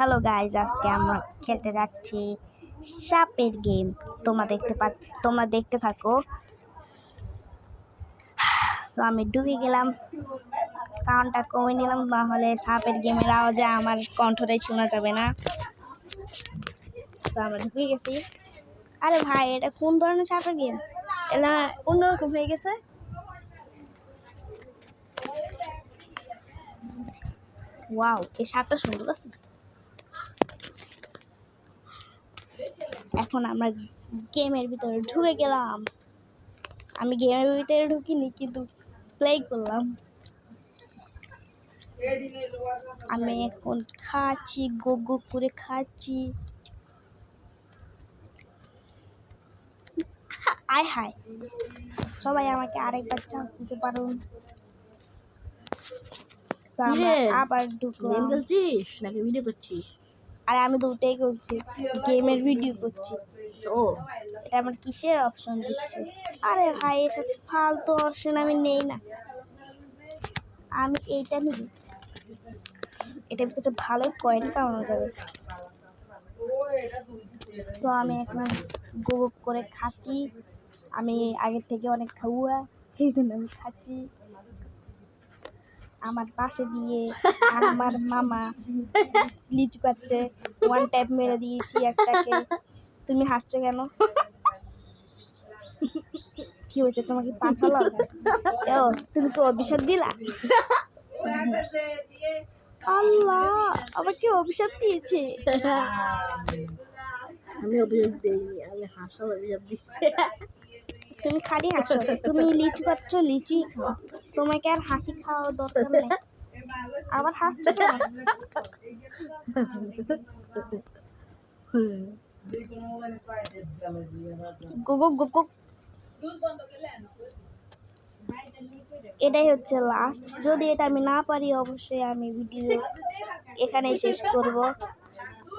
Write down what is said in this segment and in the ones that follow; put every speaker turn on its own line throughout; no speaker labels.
Hello guys, আজকে আমরা খেলতে যাচ্ছি সাপের গেম। তোমরা দেখতে থাকো। তো আমি ঢুকে গেলাম, সাউন্ডটা কমে নিলাম, নাহলে সাপের গেমের আওয়াজে আমার কণ্ঠটাই শোনা যাবে না। তো আমরা ঢুকে গেছি। আরে ভাই, এটা কোন ধরনের সাপের গেম? এটা অন্যরকম হয়ে গেছে। ওয়াও, এই সাপটা সুন্দর আছে। এখন আমরা গেমের ভিতরে ঢুকে গেলাম। আমি গেমের ভিতরে ঢুকিনি, কিন্তু প্লে করলাম। আমি এখন খাচ্ছি, গোগ গোগ করে খাচ্ছি। আয় হায়, সবাই আমাকে আরেকবার চান্স দিতে পারুন। আবার ঢুকলাম।
খেলছিস নাকি ভিডিও করছিস?
আর আমি দুটোই করছি, গেমের ভিডিও করছি।
ও,
এটা আমার কিসের অপশন দিচ্ছে? আরে ভাই, এসব ফালতু অপশন আমি নেই না। আমি এইটা নিব। এটার ভিতরে ভালোই কয়েন কামানো যাবে। তো আমি এখন গোগ করে খাচ্ছি। আমি আগের থেকে অনেক খাওয়া, এই জন্য আমি খাচ্ছি। আমার পাশে দিয়ে আমার মামা লিচু খাচ্ছে। ওয়ান টাইপ মেরে দিয়েছি একটাকে। তুমি হাসছো কেন? কি হয়েছে, তোমাকে পাছালো? তুমি কি অভিশাপ দিলা? আল্লাহ, আমাকে অভিশাপ দিয়েছে।
আমি অভিযোগ দিইনি, আমি হাসার অভিযোগ দিচ্ছি।
তুমি খালি হাসো। তুমি লিচু খাচ্ছ, লিচুই খাও। তোমাকে আর হাসি খাওয়ার দরকার নেই। আবার হাসছো কেন? গোগো গোগো। এটাই হচ্ছে লাস্ট। যদি এটা আমি না পারি, অবশ্যই আমি ভিডিও এখানেই শেষ করব।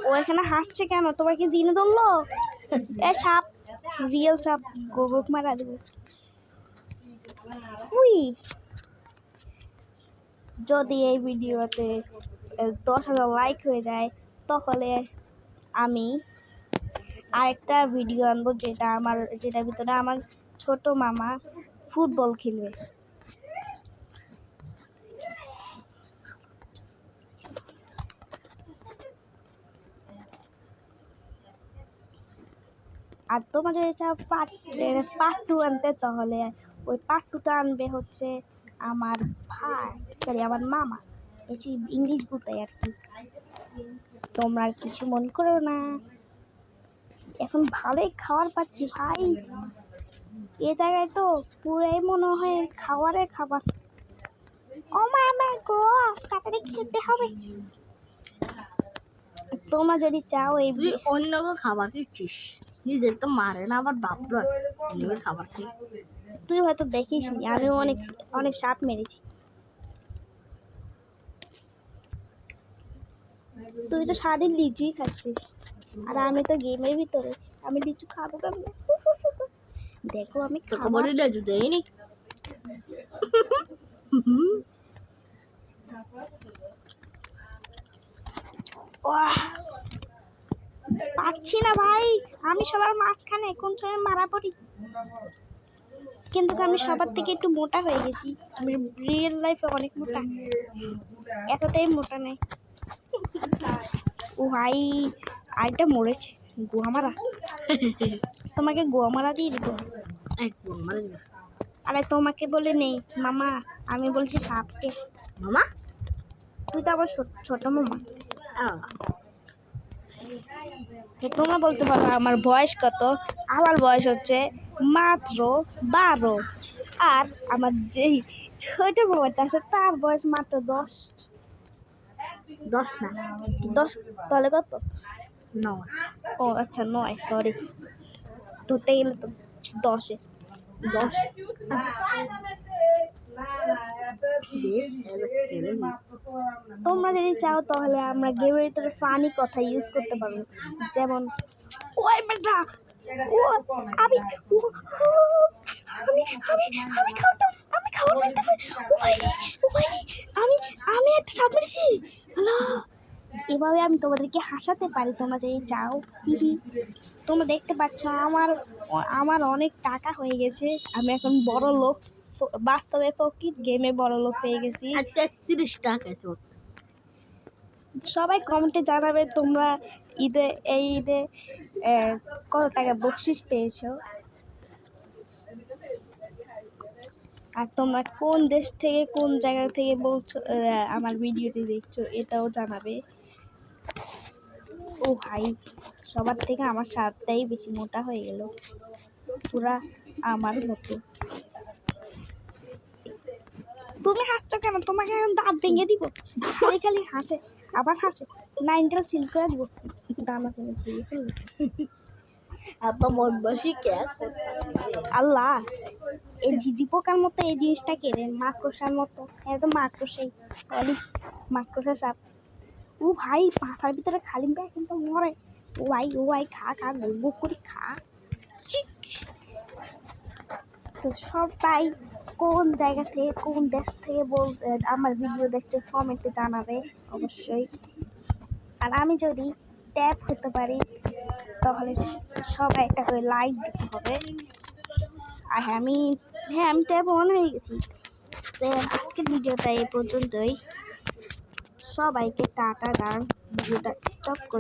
ও এখানে হাসছে কেন? তোমাকে জিনে ধরলো? এ সাপ, রিয়েল সাপ, গোগো মারা দেবে। যদি এই ভিডিওতে 10,000 লাইক হয়ে যায়, তাহলে আমি আরেকটা ভিডিও আনবো, যেটার ভিতরে আমার ছোট মামা ফুটবল খেলবে। আর তোমরা যদি চাও পার্ট 2 আনতে, তাহলে ওই পার্ট 2টা আনবে হচ্ছে আমার আমার মামা। বেশি ইংলিশ বলতে আর কি। তোমরা আর কিছু মনে করো না। এখন ভালোই খাবার পাচ্ছি ভাই। এ জায়গায় তো পুরাই মনে হয় খাবারে খাবার। ও মামা গো, তাড়াতাড়ি খেতে হবে। তোমরা যদি চাও এই
অন্য খাবার খেয়েছিস, নিজের তো মারে না, আবার বাপরা খাবার খেয়ে।
তুই হয়তো দেখিস নি, আমি অনেক অনেক সাপ মেরেছি। তুই তো সারাদিন লিচুই খাচ্ছিস, আর আমি তো গেমের ভিতরে। আমি লিচু খাবো কেমন? দেখো আমি খাবার
লিচু দেয়নি।
পারছি না ভাই, আমি সবার মাঝখানে কোন সময় মারা পড়ি। কিন্তু আমি সবার থেকে একটু মোটা হয়ে গেছি। আমি রিয়েল লাইফে অনেক মোটা, এতটাই মোটা নেই। ও ভাই, আইটা মরেছে। গোয়ামারা, তোমাকে গোয়ামারা দিয়ে দিত। আরে তোমাকে বলে নেই মামা, আমি বলছি সাপকে।
মামা,
তুই তো আবার ছোট মামা। তোমরা বলতে পারো আমার বয়স কত? আমার বয়স হচ্ছে মাত্র 12। আর আমার যেই ছোট মামাটা আছে, তার বয়স মাত্র 10।
10 না,
10 তাহলে কত?
9।
ও আচ্ছা, 9, সরি। ধরতে গেলে তো 10-এ 10। তোমরা যদি চাও, তাহলে আমরা গেমের ভিতরে ফানি কথা ইউজ করতে পারবো। যেমন, ওই বেটা, ও আমি খাবার মারতে পারি। ও ভাই, আমি একটা সাপ মেরেছি। হ্যালো, এভাবে আমি তোমাদেরকে হাসাতে পারি, তোমরা যদি চাও। হিহি। তোমরা দেখতে পাচ্ছ আমার অনেক টাকা হয়ে গেছে, আমি এখন বড় লোক, বাস্তবে ফকির, গেমে বড় লোক হয়ে গেছি।
33 টাকা চোট।
সবাই কমেন্টে জানাবে তোমরা এই ঈদে কত টাকা বকশিস পেয়েছো, আর তোমরা কোন দেশ থেকে কোন জায়গা থেকে বলছো আমার ভিডিওটি দেখছো, এটাও জানাবে। ও ভাই, সবার থেকে আমার শার্টটাই বেশি মোটা হয়ে গেল, পুরা আমার মতো। তুমি হাসছো কেন? তোমাকে এখন দাঁত ভেঙে দিব। খালি খালি হাসে, আবার হাসে, নাইনটাল সিল করে দিব, দানা ফেলে ছিঁড়ে ফেলবো।
আব্বা মনবাসী কে
আল্লাহ, এই ঝিঝি পোকার মতো এই জিনিসটা কেড়ে, মাকড়সার মতো, এটা তো মাকড়সাই, সরি মাকড়সা সাপ। ও ভাই, পাশার ভিতরে খালি ব্যাগ কিন্তু মরে। ও ভাই খা খা, গুপ করে খা। তো সবাই কোন জায়গা থেকে কোন দেশ থেকে আমার ভিডিও দেখছে কমেন্টে জানাবে অবশ্যই। আর আমি যদি ট্যাপ হতে পারি তাহলে সবাই একটা করে লাইক দিতে হবে। আর আমি ট্যাপ অন হয়ে গেছি। তো আজকের ভিডিওটা এই পর্যন্তই। সবাইকে টাটা, গান ভিডিওটা স্টপ করে